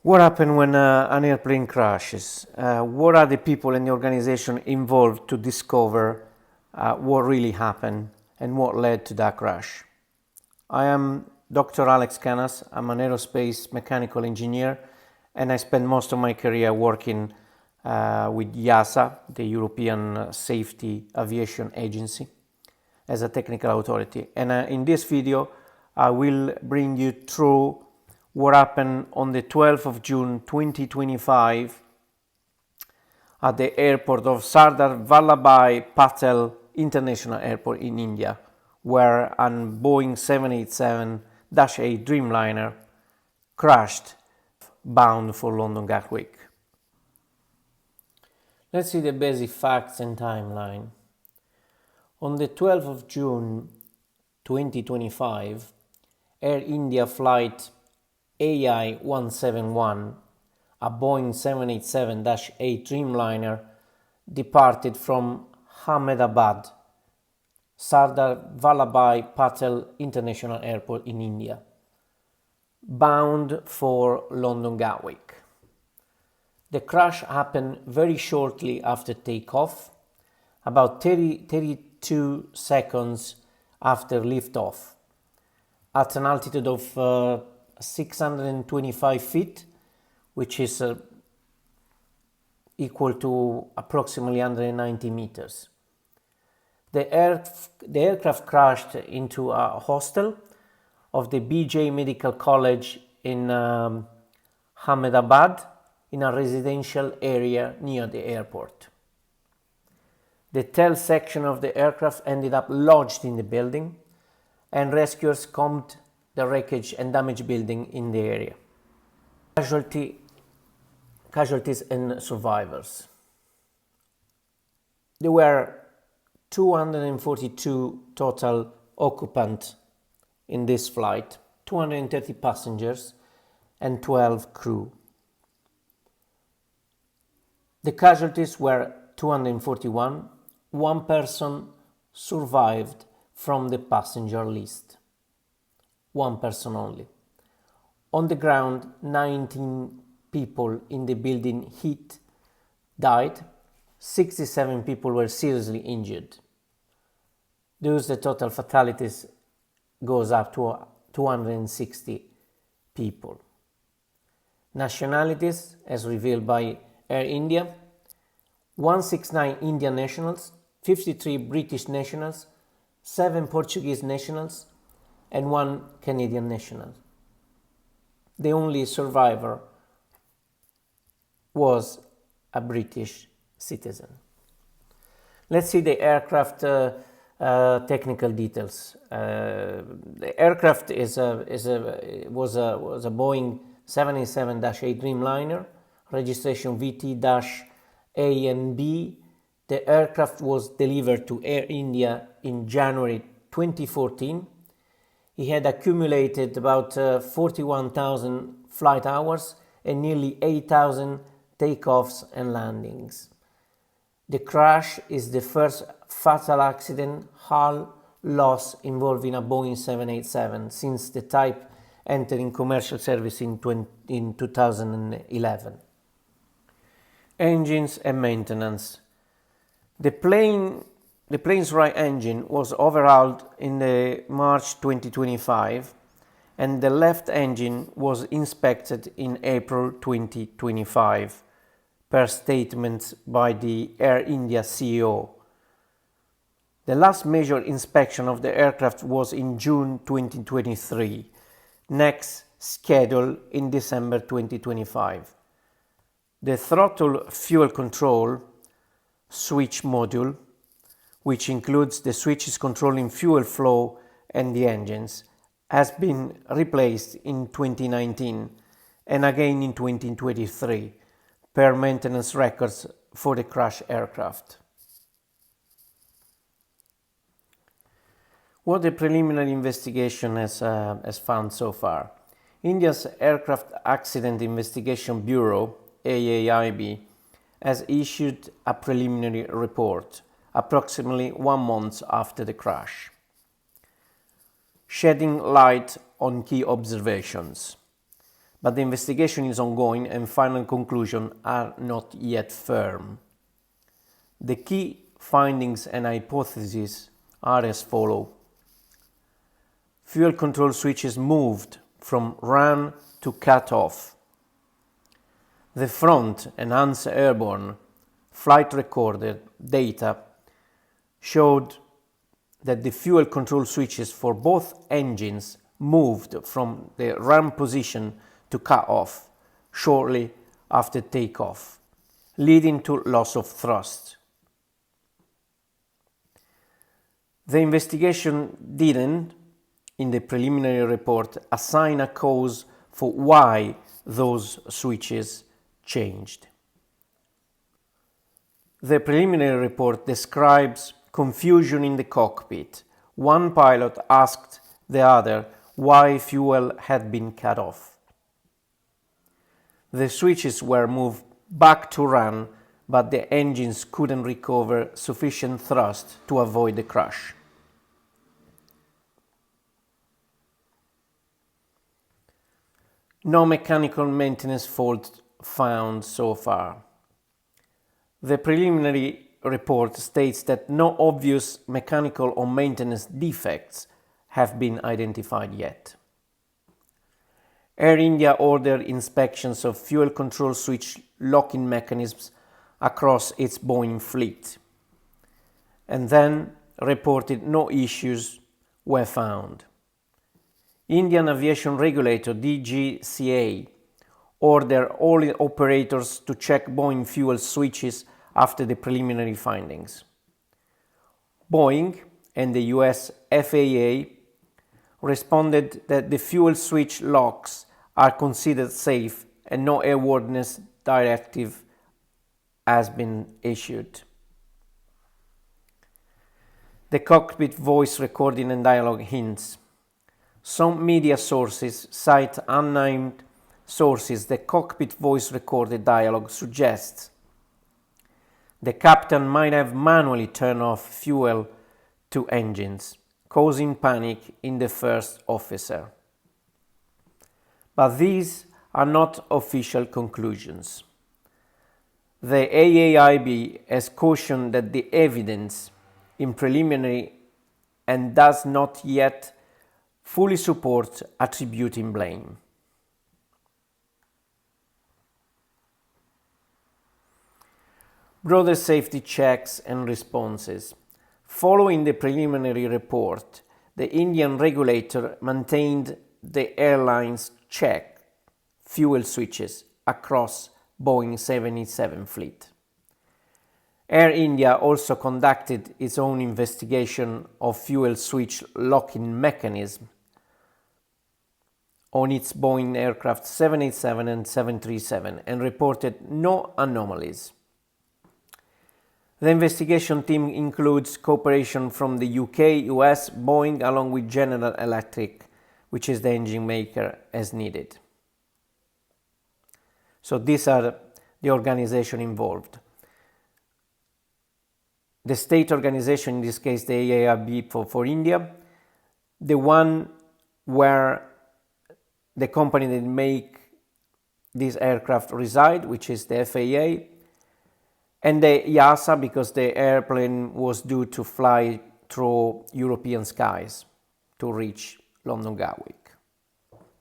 What happens when an airplane crashes? What are the people and the organization involved to discover what really happened and what led to that crash? I am Dr. Alex Canas. I'm an aerospace mechanical engineer, and I spent most of my career working with EASA, the European Safety Aviation Agency, as a technical authority. And in this video, I will bring you through what happened on the 12th of June 2025 at the airport of Sardar Vallabhai Patel International Airport in India, where a Boeing 787-8 Dreamliner crashed bound for London Gatwick. Let's see the basic facts and timeline. On the 12th of June 2025, Air India flight AI-171, a Boeing 787-8 Dreamliner, departed from Ahmedabad, Sardar Vallabhai Patel International Airport in India, bound for London Gatwick. The crash happened very shortly after takeoff, about 32 seconds after liftoff, at an altitude of 625 feet, which is equal to approximately 190 meters. The aircraft crashed into a hostel of the BJ Medical College in Ahmedabad, in a residential area near the airport. The tail section of the aircraft ended up lodged in the building, and rescuers combed the wreckage and damaged building in the area. Casualties and survivors. There were 242 total occupants in this flight, 230 passengers and 12 crew. The casualties were 241. One person survived from the passenger list. One person only. On the ground, 19 people in the building hit died. 67 people were seriously injured. Thus, the total fatalities goes up to 260 people. Nationalities, as revealed by Air India: 169 Indian nationals, 53 British nationals, 7 Portuguese nationals, and 1 Canadian national. The only survivor was a British citizen. Let's see the aircraft technical details. The aircraft was a Boeing 787-8 Dreamliner, registration VT-A and B. The aircraft was delivered to Air India in January 2014. He had accumulated about 41,000 flight hours and nearly 8,000 takeoffs and landings. The crash is the first fatal accident hull loss involving a Boeing 787 since the type entering commercial service in 2011. Engines and maintenance. The plane's right engine was overhauled in March 2025, and the left engine was inspected in April 2025, per statements by the Air India CEO. The last major inspection of the aircraft was in June 2023, next scheduled in December 2025. The throttle fuel control switch module, which includes the switches controlling fuel flow and the engines, has been replaced in 2019 and again in 2023 per maintenance records for the crashed aircraft. What the preliminary investigation has found so far. India's Aircraft Accident Investigation Bureau, AAIB, has issued a preliminary report approximately 1 month after the crash, shedding light on key observations. but the investigation is ongoing and final conclusions are not yet firm. The key findings and hypotheses are as follows. Fuel control switches moved from run to cut off. The front enhanced airborne flight recorder data showed that the fuel control switches for both engines moved from the run position to cut off shortly after takeoff, leading to loss of thrust. The investigation didn't, in the preliminary report, assign a cause for why those switches changed. The preliminary report describes confusion in the cockpit. One pilot asked the other why fuel had been cut off. The switches were moved back to run, but the engines couldn't recover sufficient thrust to avoid the crash. No mechanical maintenance fault found so far. The preliminary report states that no obvious mechanical or maintenance defects have been identified yet. Air India ordered inspections of fuel control switch locking mechanisms across its Boeing fleet, and then reported no issues were found. Indian Aviation Regulator DGCA ordered all operators to check Boeing fuel switches after the preliminary findings. Boeing and the US FAA responded that the fuel switch locks are considered safe and no airworthiness directive has been issued. The cockpit voice recording and dialogue hints. Some media sources cite unnamed sources. The cockpit voice recorded dialogue suggests the captain might have manually turned off fuel to engines, causing panic in the first officer. But these are not official conclusions. The AAIB has cautioned that the evidence in preliminary and does not yet fully support attributing blame. Broader safety checks and responses. Following the preliminary report, the Indian regulator maintained the airlines check fuel switches across Boeing 787 fleet. Air India also conducted its own investigation of fuel switch locking mechanism on its Boeing aircraft 787 and 737 and reported no anomalies. The investigation team includes cooperation from the UK, US, Boeing, along with General Electric, which is the engine maker, as needed. So these are the organizations involved. The state organization, in this case the AAIB for India, the one where the company that make this aircraft reside, which is the FAA, and the EASA, because the airplane was due to fly through European skies to reach London Gatwick.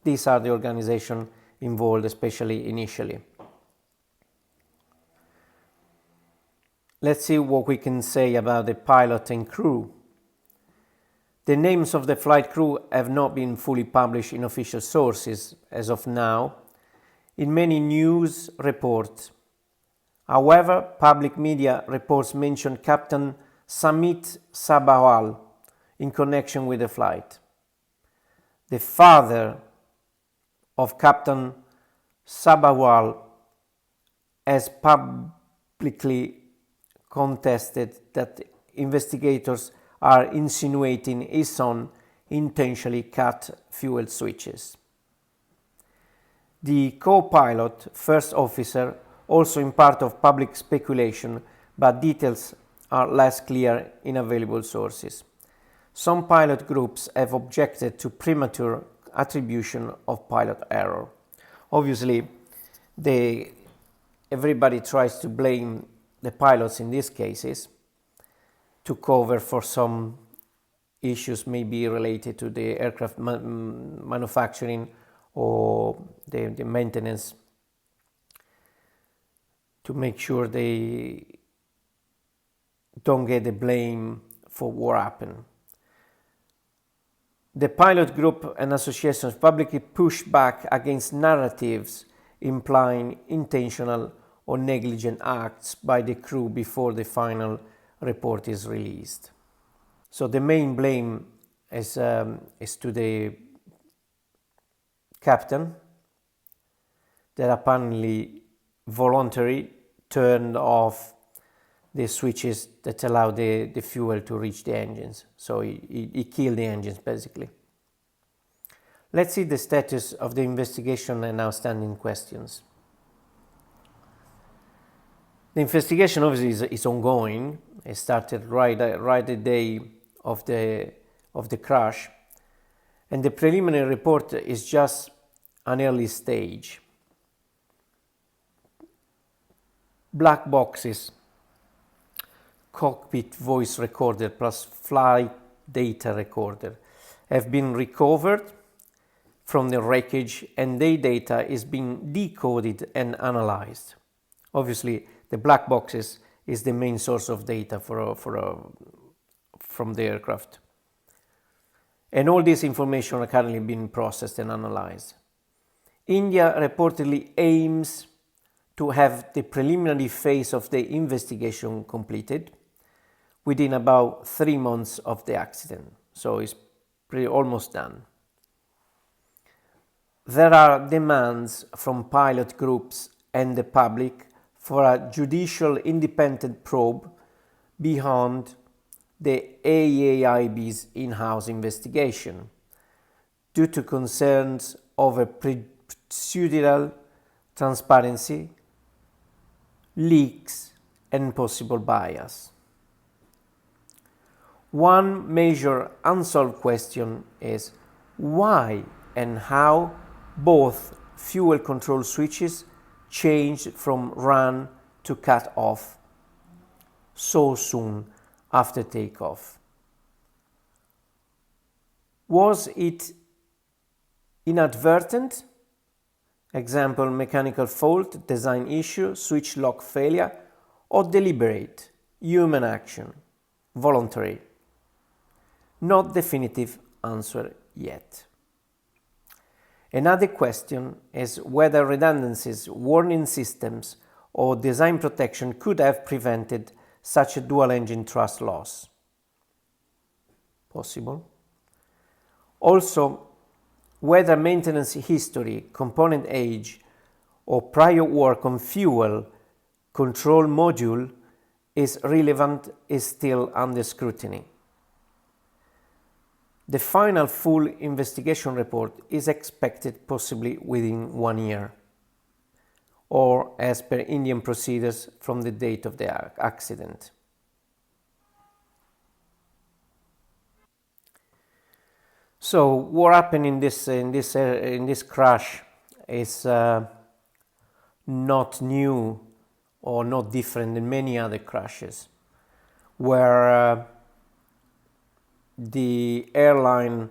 These are the organizations involved, especially initially. Let's see what we can say about the pilot and crew. The names of the flight crew have not been fully published in official sources as of now. In many news reports, however, public media reports mention Captain Samit Sabharwal in connection with the flight. The father of Captain Sabharwal has publicly contested that investigators are insinuating his son intentionally cut fuel switches. The co-pilot, first officer, also in part of public speculation, but details are less clear in available sources. Some pilot groups have objected to premature attribution of pilot error. Obviously, everybody tries to blame the pilots in these cases to cover for some issues maybe related to the aircraft manufacturing or the maintenance, to make sure they don't get the blame for what happened. The pilot group and associations publicly pushed back against narratives implying intentional or negligent acts by the crew before the final report is released. So the main blame is to the captain, that apparently voluntarily turned off the switches that allow the fuel to reach the engines. So he killed the engines basically. Let's see the status of the investigation and outstanding questions. The investigation obviously is ongoing. It started right the day of the crash, and the preliminary report is just an early stage. Black boxes, cockpit voice recorder plus flight data recorder have been recovered from the wreckage, and their data is being decoded and analyzed. Obviously, the black boxes is the main source of data from the aircraft. And all this information are currently being processed and analyzed. India reportedly aims to have the preliminary phase of the investigation completed within about 3 months of the accident. So it's almost done. There are demands from pilot groups and the public for a judicial independent probe beyond the AAIB's in-house investigation due to concerns over procedural transparency, leaks, and possible bias. One major unsolved question is why and how both fuel control switches changed from run to cut off so soon after takeoff. Was it inadvertent? Example, mechanical fault, design issue, switch lock failure, or deliberate, human action, voluntary? Not definitive answer yet. Another question is whether redundancies, warning systems, or design protection could have prevented such a dual-engine thrust loss. Possible. Also, whether maintenance history, component age, or prior work on fuel control module is relevant is still under scrutiny. The final full investigation report is expected possibly within 1 year, or as per Indian procedures from the date of the accident. So what happened in this crash is not new or not different than many other crashes, where the airline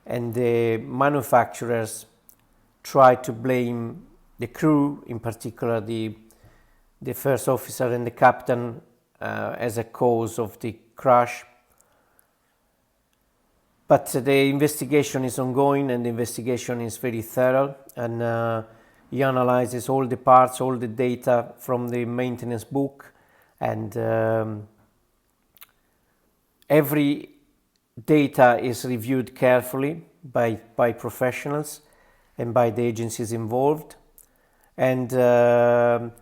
and the manufacturers try to blame the crew, in particular the first officer and the captain, as a cause of the crash. But the investigation is ongoing, and the investigation is very thorough, and he analyzes all the parts, all the data from the maintenance book, and every data is reviewed carefully by professionals and by the agencies involved. And the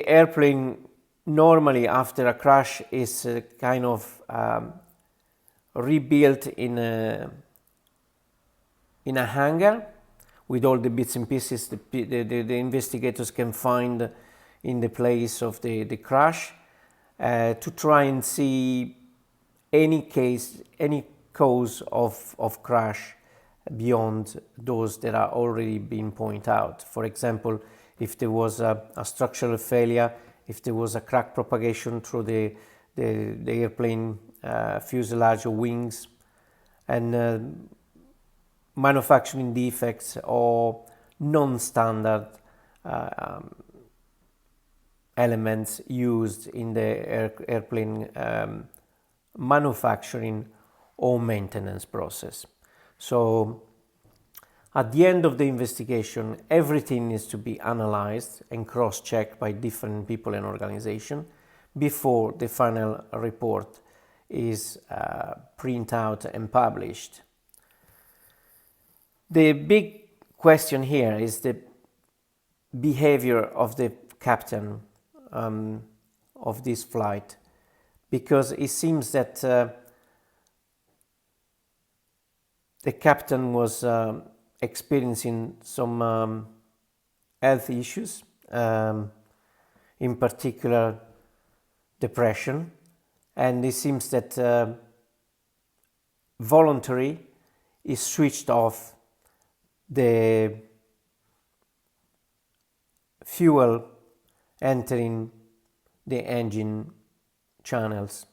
airplane normally after a crash is kind of rebuilt in a hangar with all the bits and pieces the investigators can find in the place of the crash, to try and see any cause of crash beyond those that are already being pointed out. For example, if there was a structural failure, if there was a crack propagation through the airplane fuselage or wings, and manufacturing defects or non-standard elements used in the airplane manufacturing or maintenance process. So at the end of the investigation, everything needs to be analyzed and cross-checked by different people and organizations before the final report is printed out and published. The big question here is the behavior of the captain of this flight, because it seems that the captain was experiencing some health issues, in particular depression, and it seems that voluntary is switched off the fuel entering the engine channels.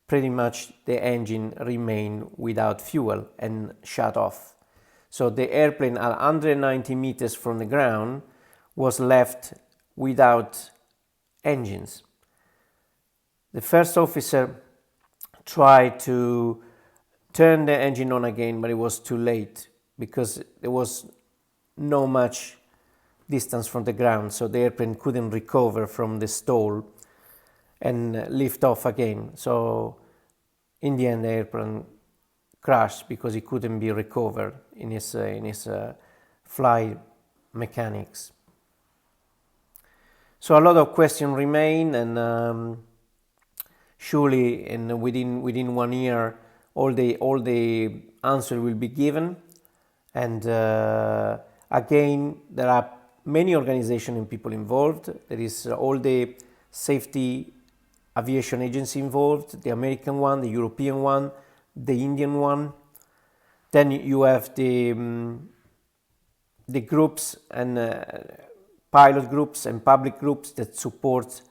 Pretty much the engine remained without fuel and shut off. So the airplane at 190 meters from the ground was left without engines. The first officer tried to turn the engine on again, but it was too late because there was no much distance from the ground, so the airplane couldn't recover from the stall and lift off again. So in the end, the airplane crashed because it couldn't be recovered in its flight mechanics. So a lot of questions remain, and surely within 1 year all the answer will be given. And again, there are many organizations and people involved. There is all the safety aviation agency involved, the American one, the European one, the Indian one. Then you have the groups and pilot groups and public groups that support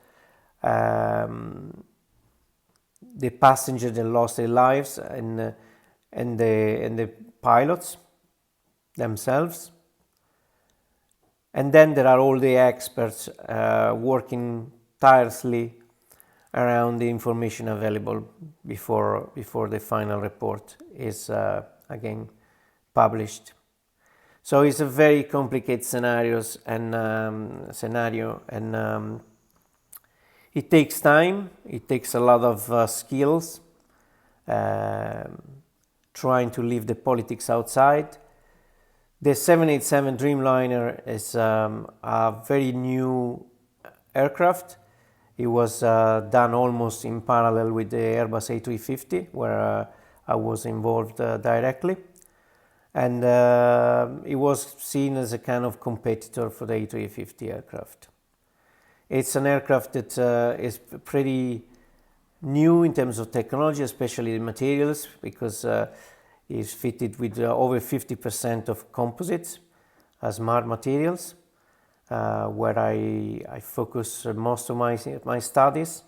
the passengers that lost their lives and the pilots themselves. And then there are all the experts working tirelessly around the information available before the final report is again published. So it's a very complicated scenario, and it takes time. It takes a lot of skills, trying to leave the politics outside. The 787 Dreamliner is a very new aircraft. It was done almost in parallel with the Airbus A350, where I was involved directly. And it was seen as a kind of competitor for the A350 aircraft. It's an aircraft that is pretty new in terms of technology, especially the materials, because it's fitted with over 50% of composites as smart materials, where I focus most of my studies,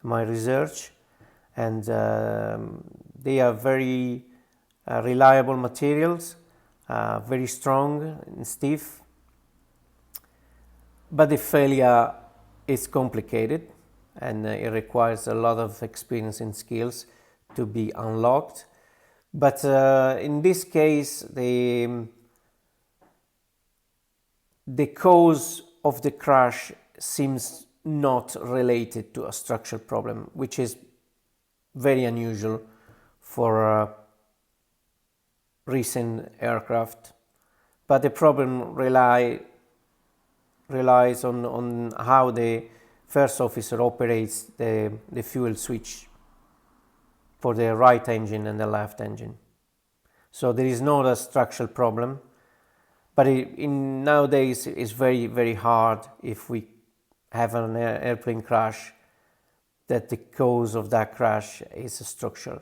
my research, and they are very reliable materials, very strong and stiff. But the failure is complicated, and it requires a lot of experience and skills to be unlocked. But in this case, the cause of the crash seems not related to a structural problem, which is very unusual for recent aircraft. But the problem relies on how the first officer operates the fuel switch for the right engine and the left engine. So there is not a structural problem, but nowadays it's very, very hard if we have an airplane crash that the cause of that crash is structural.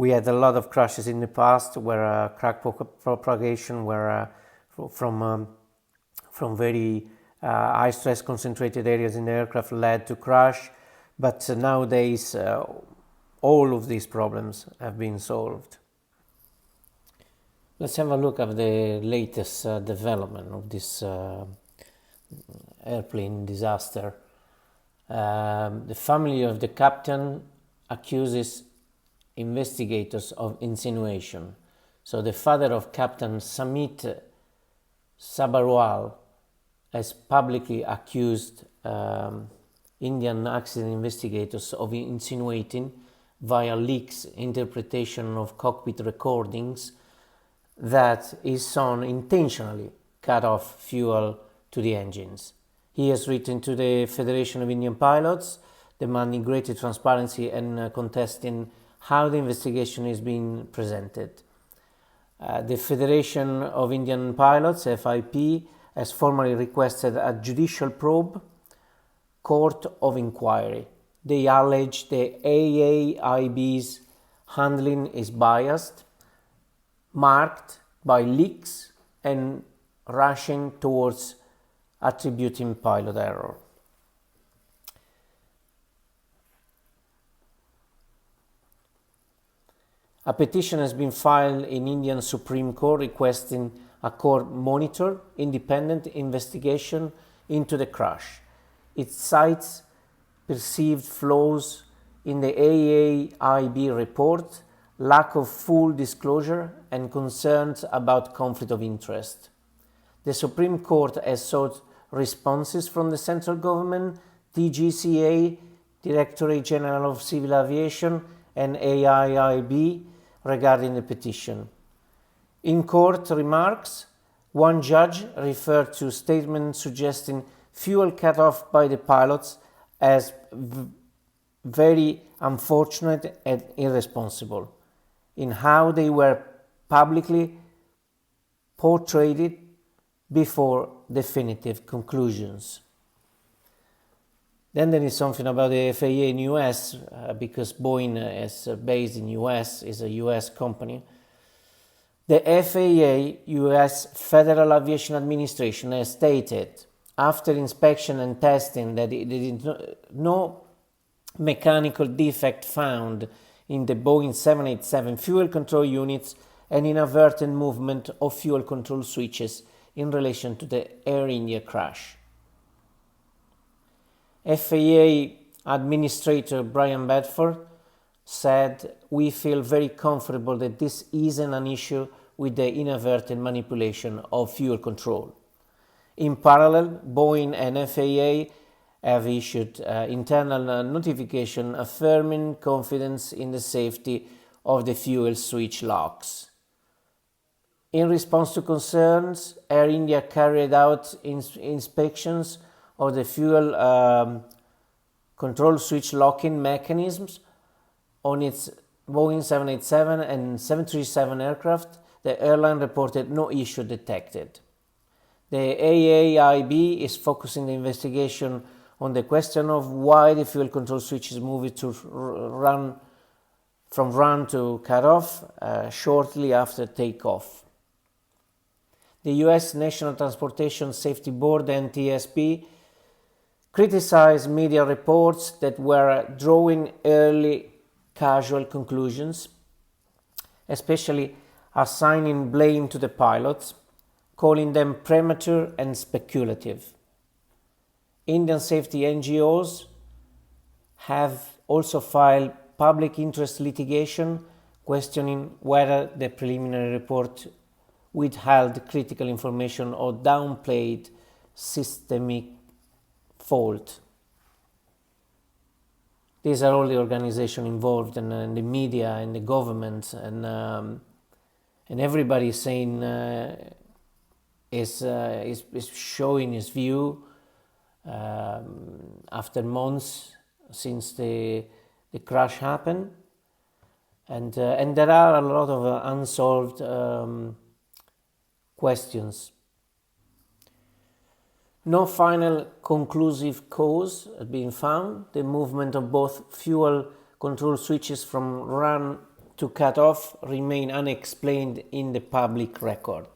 We had a lot of crashes in the past where crack propagation were from very high stress concentrated areas in the aircraft led to crash, but nowadays all of these problems have been solved. Let's have a look at the latest development of this airplane disaster. The family of the captain accuses investigators of insinuation. So the father of Captain Samit Sabharwal has publicly accused Indian accident investigators of insinuating, via leaks interpretation of cockpit recordings, that his son intentionally cut off fuel to the engines. He has written to the Federation of Indian Pilots demanding greater transparency and contesting how the investigation is being presented. The Federation of Indian Pilots, FIP, has formally requested a judicial probe court of inquiry. They allege the AAIB's handling is biased, marked by leaks and rushing towards attributing pilot error. A petition has been filed in Indian Supreme Court requesting a court monitor independent investigation into the crash. It cites perceived flaws in the AAIB report, lack of full disclosure, and concerns about conflict of interest. The Supreme Court has sought responses from the central government, DGCA, Directorate General of Civil Aviation, and AIIB regarding the petition. In court remarks, one judge referred to statements suggesting fuel cut off by the pilots as very unfortunate and irresponsible in how they were publicly portrayed before definitive conclusions. Then there is something about the FAA in US, because Boeing is based in US, is a US company. The FAA, US Federal Aviation Administration, has stated after inspection and testing that there is no mechanical defect found in the Boeing 787 fuel control units and inadvertent movement of fuel control switches in relation to the Air India crash. FAA Administrator Brian Bedford said, "We feel very comfortable that this isn't an issue with the inadvertent manipulation of fuel control." In parallel, Boeing and FAA have issued internal notification affirming confidence in the safety of the fuel switch locks. In response to concerns, Air India carried out inspections of the fuel control switch locking mechanisms on its Boeing 787 and 737 aircraft. The airline reported no issue detected. The AAIB is focusing the investigation on the question of why the fuel control switches moved to run to cut off shortly after takeoff. The US National Transportation Safety Board, NTSB, criticized media reports that were drawing early casual conclusions, especially assigning blame to the pilots, calling them premature and speculative. Indian safety NGOs have also filed public interest litigation questioning whether the preliminary report withheld critical information or downplayed systemic fault. These are all the organizations involved, and the media and the government, and everybody is saying is showing his view after months since the crash happened, and there are a lot of unsolved questions. No final conclusive cause has been found. The movement of both fuel control switches from run to cut off remain unexplained in the public record.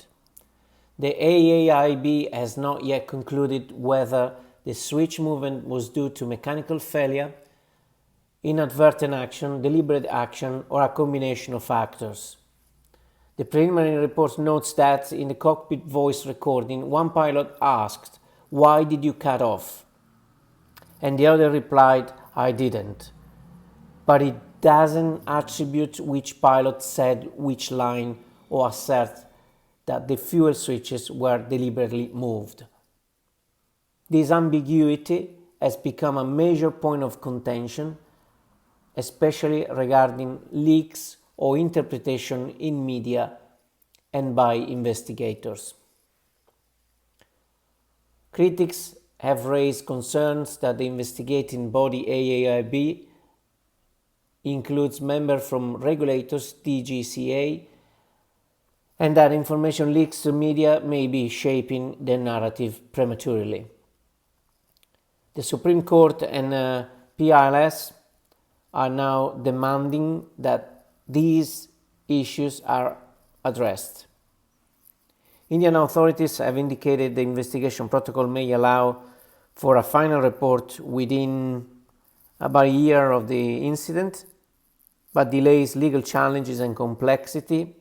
The AAIB has not yet concluded whether the switch movement was due to mechanical failure, inadvertent action, deliberate action, or a combination of factors. The preliminary report notes that in the cockpit voice recording, one pilot asked, "Why did you cut off?" And the other replied, "I didn't." But it doesn't attribute which pilot said which line or assert that the fuel switches were deliberately moved. This ambiguity has become a major point of contention, especially regarding leaks or interpretation in media and by investigators. Critics have raised concerns that the investigating body AAIB includes members from regulators DGCA, and that information leaks to media may be shaping the narrative prematurely. The Supreme Court and PILS are now demanding that these issues are addressed. Indian authorities have indicated the investigation protocol may allow for a final report within about a year of the incident, but delays, legal challenges and complexity,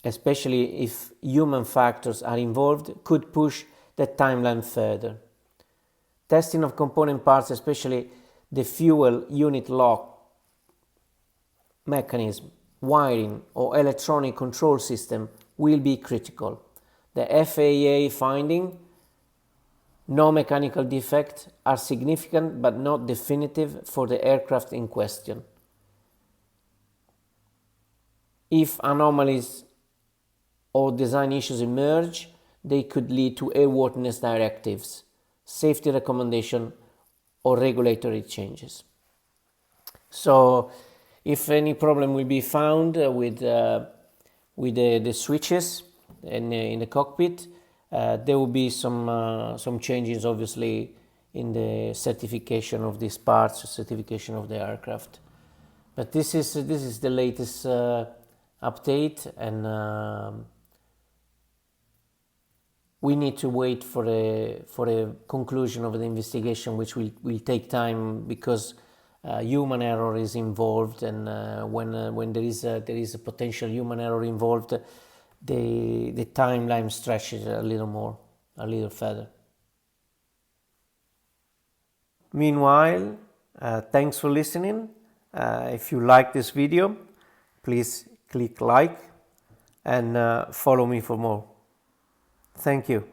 especially if human factors are involved, could push the timeline further. Testing of component parts, especially the fuel unit lock mechanism, wiring or electronic control system will be critical. The FAA finding no mechanical defect are significant but not definitive for the aircraft in question. If anomalies or design issues emerge, they could lead to airworthiness directives, safety recommendation, or regulatory changes. So, if any problem will be found with the switches in the cockpit, there will be some changes, obviously, in the certification of these parts, certification of the aircraft. But this is the latest update, and we need to wait for a conclusion of the investigation, which will take time because human error is involved, and when there is a potential human error involved, the timeline stretches a little further. Meanwhile, thanks for listening. If you like this video, please click like and follow me for more. Thank you.